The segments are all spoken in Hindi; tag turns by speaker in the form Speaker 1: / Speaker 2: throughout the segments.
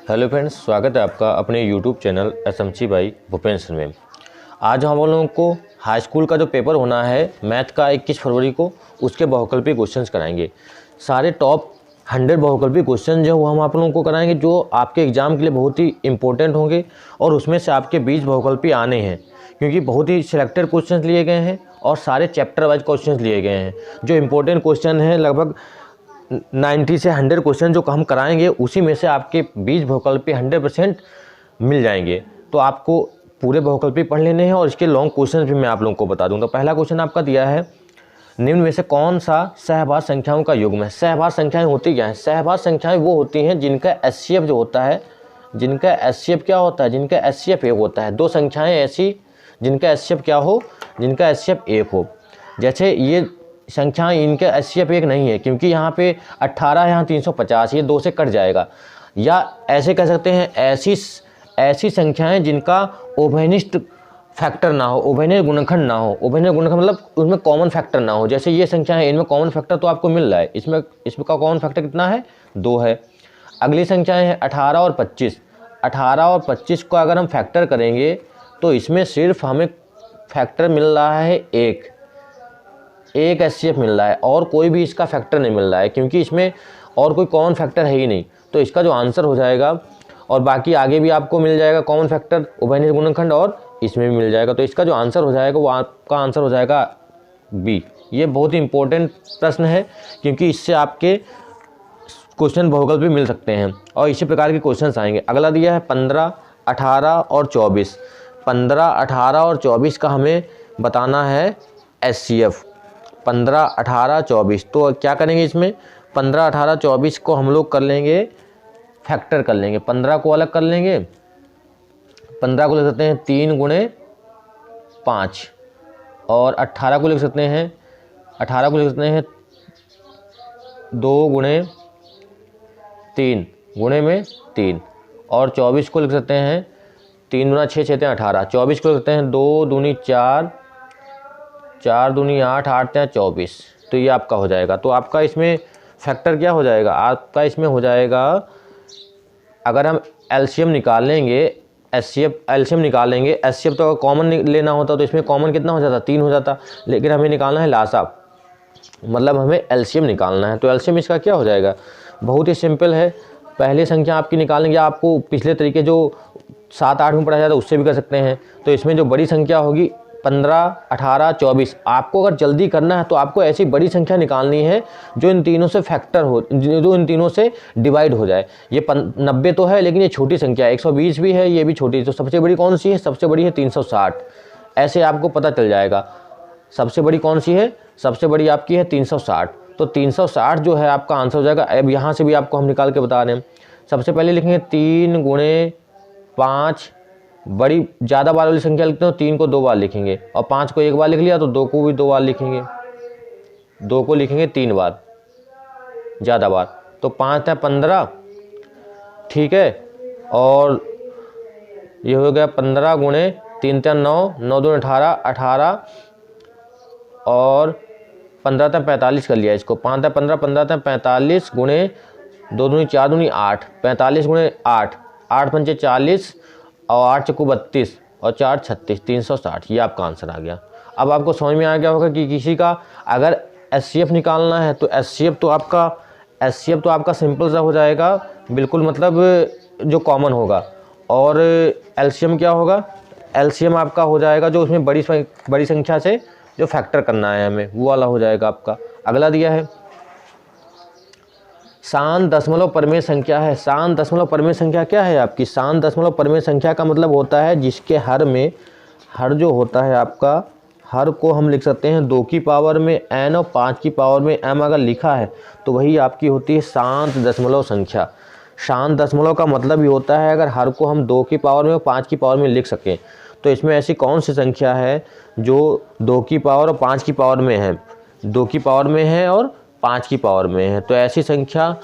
Speaker 1: हेलो फ्रेंड्स, स्वागत है आपका अपने YouTube channel SMC by Bhupendra में। आज हम लोगों को हाई स्कूल का जो पेपर होना है मैथ का 21 फरवरी को, उसके बहुकल्पी क्वेश्चंस कराएंगे। सारे टॉप 100 बहुकल्पी क्वेश्चन जो हम आप लोगों को कराएंगे, जो आपके एग्ज़ाम के लिए बहुत ही इंपॉर्टेंट होंगे और उसमें से आपके 20 बहुकल्पी आने हैं, क्योंकि बहुत ही सिलेक्टेड क्वेश्चन लिए गए हैं और सारे चैप्टर वाइज क्वेश्चन लिए गए हैं। जो इंपॉर्टेंट क्वेश्चन हैं लगभग 90 से 100 क्वेश्चन जो हम कराएंगे, उसी में से आपके 20 बहुकल्पी 100% मिल जाएंगे। तो आपको पूरे बहुकल्पी पढ़ लेने हैं और इसके लॉन्ग क्वेश्चन भी मैं आप लोगों को बता दूंगा। पहला क्वेश्चन आपका दिया है, निम्न में से कौन सा सहभाज्य संख्याओं का युग्म है। सहभाज्य संख्याएं होती क्या हैं? सहभाज्य संख्याएं वो होती हैं जिनका एचसीएफ जो होता है, जिनका एचसीएफ क्या होता है, जिनका एचसीएफ 1 होता है। दो संख्याएँ ऐसी जिनका एचसीएफ क्या हो, जिनका एचसीएफ 1 हो। जैसे ये संख्याएं, इनका एचसीएफ 1 नहीं है, क्योंकि यहाँ पे 18 है, यहाँ 350, ये 2 से कट जाएगा। या ऐसे कह सकते हैं, ऐसी संख्याएं जिनका उभयनिष्ठ फैक्टर ना हो, उभयनिष्ठ गुणनखंड ना हो। उभयनिष्ठ गुणनखंड मतलब उसमें कॉमन फैक्टर ना हो। जैसे ये संख्या है, इनमें कॉमन फैक्टर तो आपको मिल रहा है, इसका कॉमन फैक्टर कितना है? 2 है। अगली संख्याएँ हैं 18 और 25। 18 और 25 को अगर हम फैक्टर करेंगे तो इसमें सिर्फ हमें फैक्टर मिल रहा है एक एचसीएफ मिल रहा है, और कोई भी इसका फैक्टर नहीं मिल रहा है, क्योंकि इसमें और कोई कॉमन फैक्टर है ही नहीं। तो इसका जो आंसर हो जाएगा, और बाकी आगे भी आपको मिल जाएगा कॉमन फैक्टर, उभयनिष्ठ गुणनखंड, और इसमें भी मिल जाएगा। तो इसका जो आंसर हो जाएगा वो आपका आंसर हो जाएगा बी। ये बहुत ही इंपॉर्टेंट प्रश्न है, क्योंकि इससे आपके क्वेश्चन बहुकल्प भी मिल सकते हैं और इसी प्रकार के क्वेश्चन आएंगे। अगला दिया है 15, 18 और 24। 15, 18 और 24 का हमें बताना है एचसीएफ। 15, 18, 24। तो क्या करेंगे इसमें? 15, 18, 24 को हम लोग कर लेंगे, फैक्टर कर लेंगे। 15 को अलग कर लेंगे, 15 को लिख सकते हैं 3 गुणे 5, और 18 को लिख सकते हैं 2 गुणे 3 गुणे में 3, और 24 को लिख सकते हैं 3 गुना 6, 6 18। 24 को लिख सकते हैं 2 दूनी 4, 4 दूनी 8, 8 या 24। तो ये आपका हो जाएगा। तो आपका इसमें फैक्टर क्या हो जाएगा? आपका इसमें हो जाएगा, अगर हम एलसीएम निकाल लेंगे, एलसीएम निकाल लेंगे, एचसीएफ तो अगर कॉमन लेना होता तो इसमें कॉमन कितना हो जाता? 3 हो जाता। लेकिन हमें निकालना है लासा, मतलब हमें एलसीएम निकालना है। तो एलसीएम इसका क्या हो जाएगा? बहुत ही सिंपल है। पहली संख्या आपकी निकालेंगे, आपको पिछले तरीके जो 7, 8 में पढ़ा जाता है उससे भी कर सकते हैं। तो इसमें जो बड़ी संख्या होगी 15, 18, 24। आपको अगर जल्दी करना है तो आपको ऐसी बड़ी संख्या निकालनी है जो इन तीनों से फैक्टर हो, जो इन तीनों से डिवाइड हो जाए। ये 90 तो है, लेकिन ये छोटी संख्या है। 120 भी है, ये भी छोटी। तो सबसे बड़ी कौन सी है? सबसे बड़ी है 360। ऐसे आपको पता चल जाएगा सबसे बड़ी कौन सी है। सबसे बड़ी आपकी है 360। तो 360 जो है आपका आंसर हो जाएगा। अब यहाँ से भी आपको हम निकाल के बता रहे हैं। सबसे पहले लिखेंगे 3 गुणे 5, बड़ी ज़्यादा बार वाली संख्या लिखते हो, 3 को 2 बार लिखेंगे, और 5 को 1 बार लिख लिया तो 2 को भी 2 बार लिखेंगे, 2 को लिखेंगे 3 बार ज़्यादा बार। तो 5 है 15, ठीक है। और ये हो गया 15 गुणे 3 × 9, 9 दूनी 18, 18, और 15 × 45 कर लिया इसको। 5 × 15, 15 × 45 गुणे 2 दूनी 4 दूनी 8, 45 गुणे 8, 8 पंचे 40, और 8 चक्कू 32, और 4 36, 360। ये आपका आंसर आ गया। अब आपको समझ में आ गया होगा कि किसी का अगर एचसीएफ निकालना है तो एचसीएफ तो आपका सिंपल सा हो जाएगा, बिल्कुल, मतलब जो कॉमन होगा। और एलसीएम क्या होगा? एलसीएम आपका हो जाएगा जो उसमें बड़ी संख्या से जो फैक्टर करना है हमें, वो वाला हो जाएगा आपका। अगला दिया है शांत दशमलव परमेय संख्या है। शांत दशमलव परमेय संख्या क्या है आपकी? शांत दशमलव परमेय संख्या का मतलब होता है जिसके हर में, हर जो होता है आपका, हर को हम लिख सकते हैं 2 की पावर में n और 5 की पावर में m अगर लिखा है तो वही आपकी होती है शांत दशमलव संख्या। शांत दशमलव का मतलब ही होता है अगर हर को हम 2 की पावर में और 5 की पावर में लिख सकें। तो इसमें ऐसी कौन सी संख्या है जो 2 की पावर और 5 की पावर में है? 2 की पावर में है और 5 की पावर में है। तो ऐसी संख्या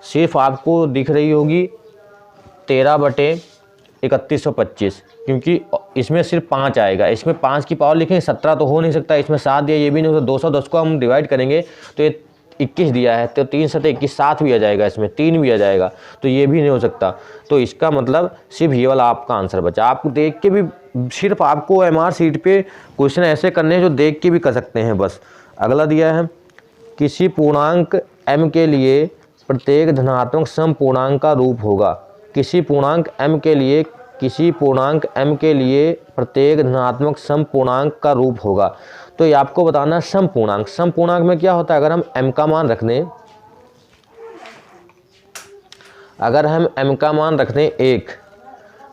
Speaker 1: सिर्फ आपको दिख रही होगी 13/3125, क्योंकि इसमें सिर्फ 5 आएगा। इसमें 5 की पावर लिखेंगे 17 तो हो नहीं सकता, इसमें 7 दिया ये भी नहीं होता। 210 को हम डिवाइड करेंगे तो ये 21 दिया है तो 3 सतह 21 7 भी आ जाएगा, इसमें 3 भी आ जाएगा, तो ये भी नहीं हो सकता। तो इसका मतलब सिर्फ ये वाला आपका आंसर बचा। आपको देख के भी, सिर्फ आपको एमआर सीट पे क्वेश्चन ऐसे करने हैं जो देख के भी कर सकते हैं बस। अगला दिया है, किसी पूर्णांक m के लिए प्रत्येक धनात्मक सम पूर्णांक का रूप होगा। किसी पूर्णांक m के लिए प्रत्येक धनात्मक सम पूर्णांक का रूप होगा। तो ये आपको बताना है सम पूर्णांक। सम पूर्णांक में क्या होता है, अगर हम m का मान रख दें, अगर हम m का मान रख दें 1,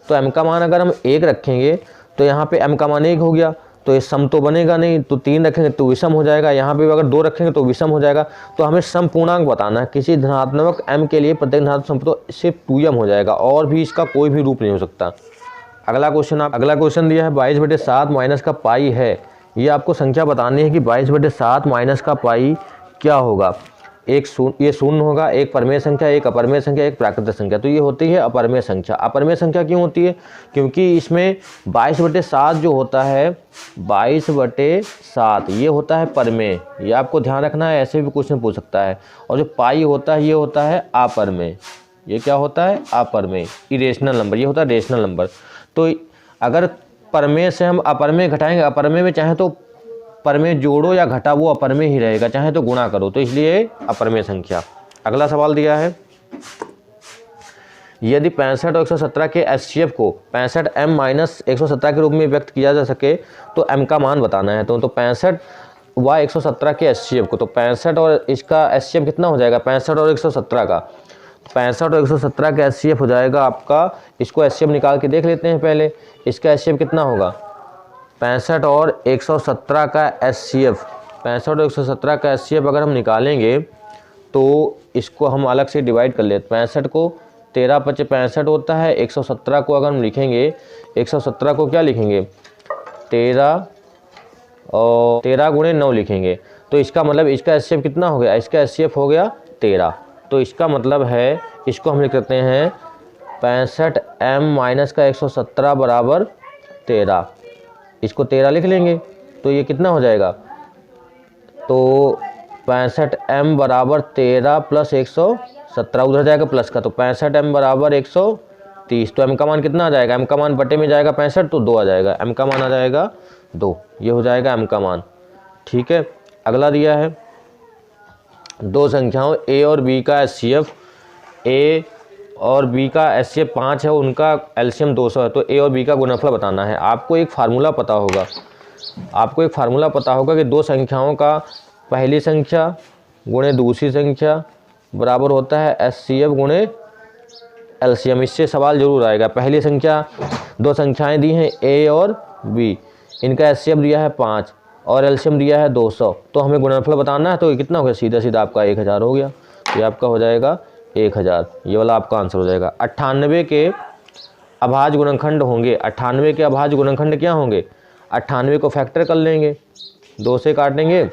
Speaker 1: तो m का मान अगर हम 1 रखेंगे तो यहाँ पे m का मान 1 हो गया, तो ये सम तो बनेगा नहीं, तो 3 रखेंगे तो विषम हो जाएगा। यहाँ पे अगर 2 रखेंगे तो विषम हो जाएगा। तो हमें सम पूर्णांक बताना है किसी धनात्मक m के लिए प्रत्येक धनात्मक सम, तो सिर्फ 2m हो जाएगा और भी इसका कोई भी रूप नहीं हो सकता। अगला क्वेश्चन दिया है 22/7 माइनस का पाई है। ये आपको संख्या बतानी है कि 22/7 माइनस का पाई क्या होगा। ये शून्य होगा, एक परमेय संख्या, एक अपरमेय संख्या, एक प्राकृतिक संख्या। तो ये होती है अपरमेय संख्या। अपरमेय संख्या क्यों होती है, क्योंकि इसमें 22/7 जो होता है, 22/7 ये होता है परमेय। ये आपको ध्यान रखना है, ऐसे भी क्वेश्चन पूछ सकता है। और जो पाई होता है ये होता है अपरमेय। ये क्या होता है, अपरमेय, इरेशनल नंबर। ये होता है रेशनल नंबर। तो अगर परमेय से हम अपरमेय घटाएंगे, अपरमेय में चाहे तो परमेय जोड़ो या घटा, वो अपरमेय ही रहेगा, चाहे तो गुणा करो, तो इसलिए अपरमेय संख्या। अगला सवाल दिया है, यदि 65 और 117 के एचसीएफ को 65m - 117 के रूप में व्यक्त किया जा सके तो m का मान बताना है। तो 65 व 117 के एचसीएफ को, तो 65 और इसका एचसीएफ कितना हो जाएगा, 65 और 117 का, 65 और 117 का एचसीएफ हो जाएगा आपका, इसको एचसीएफ निकाल के देख लेते हैं पहले। इसका एचसीएफ कितना होगा, 65 और 117 का एचसीएफ, 65 और 117 का एचसीएफ अगर हम निकालेंगे तो इसको हम अलग से डिवाइड कर लेते हैं। 65 को 13×5 65 होता है, 117 को अगर हम लिखेंगे, 117 को क्या लिखेंगे, 13 और 13 × 9 लिखेंगे। तो इसका मतलब इसका एचसीएफ कितना हो गया, इसका एचसीएफ हो गया 13। तो इसका मतलब है, इसको हम लिख सकते हैं 65m - का 117 बराबर 13। इसको 13 लिख लेंगे तो ये कितना हो जाएगा, तो 65m बराबर 13 + 117, उधर जाएगा प्लस का, तो 65m बराबर 130। तो m का मान कितना आ जाएगा, m का मान बटे में जाएगा 65, तो 2 आ जाएगा, m का मान आ जाएगा 2। ये हो जाएगा m का मान। ठीक है। अगला दिया है, दो संख्याओं a और b का एचसीएफ, a और b का एचसीएफ 5 है, उनका एलसीएम 200 है। तो a और b का गुणनफल बताना है। आपको एक फार्मूला पता होगा, कि दो संख्याओं का पहली संख्या गुणे दूसरी संख्या बराबर होता है एचसीएफ गुणे एलसीएम। इससे सवाल जरूर आएगा। पहली संख्या, दो संख्याएं दी हैं a और b, इनका एचसीएफ दिया है 5 और एलसीएम दिया है 200, तो हमें गुणनफल बताना है। तो ये कितना हो गया, सीधा सीधा आपका 1000 हो गया। ये आपका हो जाएगा 1000, ये वाला आपका आंसर हो जाएगा। 98 के अभाज्य गुणनखंड होंगे। 98 के अभाज्य गुणनखंड क्या होंगे, 98 को फैक्टर कर लेंगे, 2 से काटेंगे,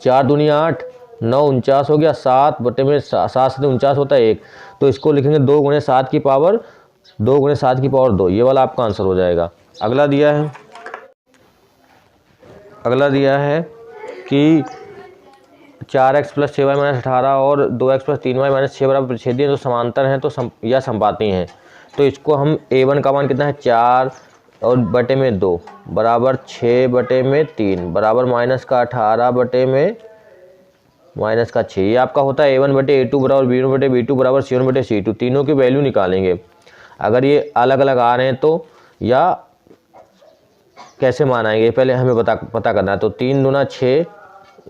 Speaker 1: 4 दूनी 8, 9 49 हो गया, 7 बटे में 7 से 49 होता है 1, तो इसको लिखेंगे 2 × 7 की पावर 2। ये वाला आपका आंसर हो जाएगा। अगला दिया है कि 4x + 6y - 18 और 2x + 3y - 6 बराबर प्रतिच्छेदी हैं, तो समांतर हैं, तो या समपाती हैं। तो इसको हम a1 का मान कितना है, 4 और बटे में 2 बराबर 6 बटे में 3 बराबर -18 बटे में -6। ये आपका होता है a1/a2 बराबर b1/b2 बराबर c1/c2। तीनों की वैल्यू निकालेंगे। अगर ये अलग अलग आ रहे हैं तो या कैसे मान आएंगे, पहले हमें पता करना है। तो 3 दूना 6,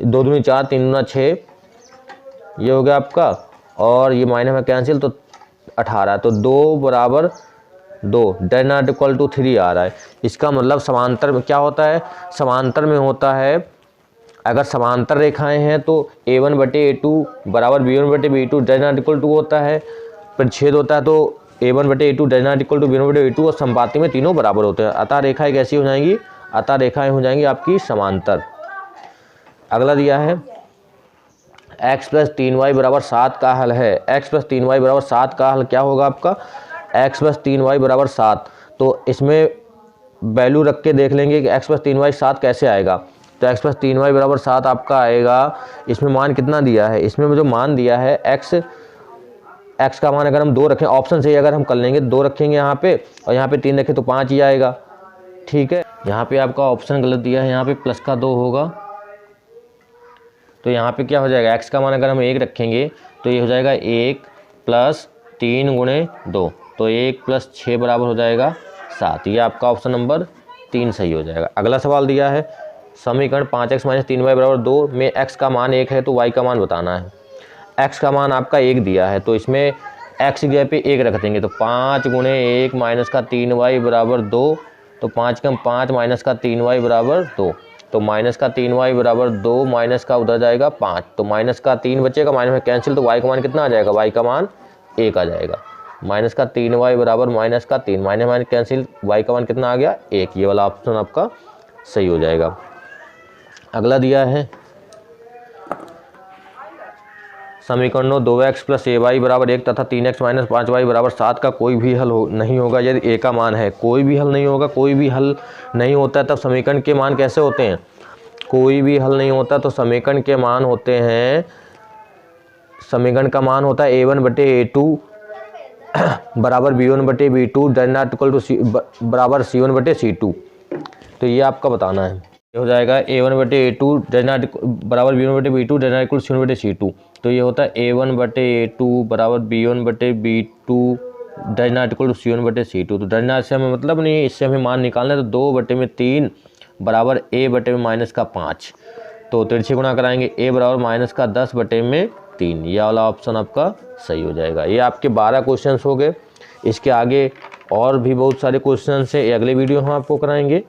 Speaker 1: 2 दूनी 4, 3 दूना 6, ये हो गया आपका, और ये माइनस में कैंसिल, तो 18, तो 2 बराबर 2 डेट नॉट इक्वल टू 3 आ रहा है। इसका मतलब समांतर में क्या होता है, समांतर में होता है, अगर समांतर रेखाएं हैं तो a1/a2 बराबर b1/b2 date not equal to होता है, प्रतिच्छेद होता है तो a1/a2 date not equal to b1/b2, और समपाती में तीनों बराबर होते हैं। अतः रेखाएं कैसी हो जाएंगी, अतः रेखाएं हो जाएंगी आपकी समांतर। अगला दिया है x + 3y बराबर 7 का हल है। x + 3y बराबर 7 का हल क्या होगा आपका, x + 3y बराबर 7। तो इसमें वैल्यू रख के देख लेंगे कि x + 3y 7 कैसे आएगा। तो तो x प्लस 3y बराबर 7 आपका आएगा। इसमें मान कितना दिया है, इसमें जो मान दिया है x का मान अगर हम 2 रखें, ऑप्शन से अगर हम कर लेंगे 2 रखेंगे यहाँ पे और यहाँ पे 3 रखें तो 5 ही आएगा। ठीक है, यहाँ पे आपका ऑप्शन गलत दिया है, यहाँ पे प्लस का 2 होगा। तो यहाँ पे क्या हो जाएगा, x का मान अगर हम 1 रखेंगे तो ये हो जाएगा 1 प्लस 3 गुणे 2, तो 1 प्लस 6 बराबर हो जाएगा 7। ये आपका ऑप्शन नंबर 3 सही हो जाएगा। अगला सवाल दिया है समीकरण 5x माइनस 3y बराबर 2 में x का मान 1 है तो y का मान बताना है। x का मान आपका 1 दिया है तो इसमें x की जगह पे 1 रख देंगे, तो 5 गुणे 1 माइनस का 3y बराबर 2, तो 5 कम 5 माइनस का 3y बराबर 2, तो माइनस का 3y बराबर 2 माइनस का उधर जाएगा 5, तो माइनस का 3 बचेगा, माइनस में कैंसिल, तो y का मान कितना आ जाएगा, y का मान 1 आ जाएगा। माइनस का 3y बराबर माइनस का 3, माइनस माइनस कैंसिल, y का मान कितना आ गया 1। ये वाला ऑप्शन आपका सही हो जाएगा। अगला दिया है समीकरणों 2x प्लस ay बराबर 1 तथा 3x माइनस 5y बराबर 7 का कोई भी हल नहीं होगा यदि a का मान है। कोई भी हल नहीं होगा, कोई भी हल नहीं होता है तब समीकरण के मान कैसे होते हैं, कोई भी हल नहीं होता तो समीकरण के मान होते हैं, समीकरण का मान होता है a1 बटे a2 बराबर b1 बटे b2 नॉट इक्वल टू बराबर c1 बटे c2। तो ये आपका बताना है, ये हो जाएगा a1 बटे a2 बराबर b1 बटे b2 नॉट इक्वल c1 बटे c2। तो ये होता है a1 बटे a2 बराबर b1 बटे b2 does not equal to c1 बटे c2। तो डज नॉट से हमें मतलब नहीं है, इससे हमें मान निकालना है। तो 2 बटे में 3 बराबर a बटे में माइनस का 5, तो तिरछी गुणा कराएंगे a बराबर माइनस का 10 बटे में 3। यह वाला ऑप्शन आपका सही हो जाएगा। ये आपके 12 क्वेश्चन हो गए। इसके आगे और भी बहुत सारे क्वेश्चन हैं, अगले वीडियो हम आपको कराएंगे।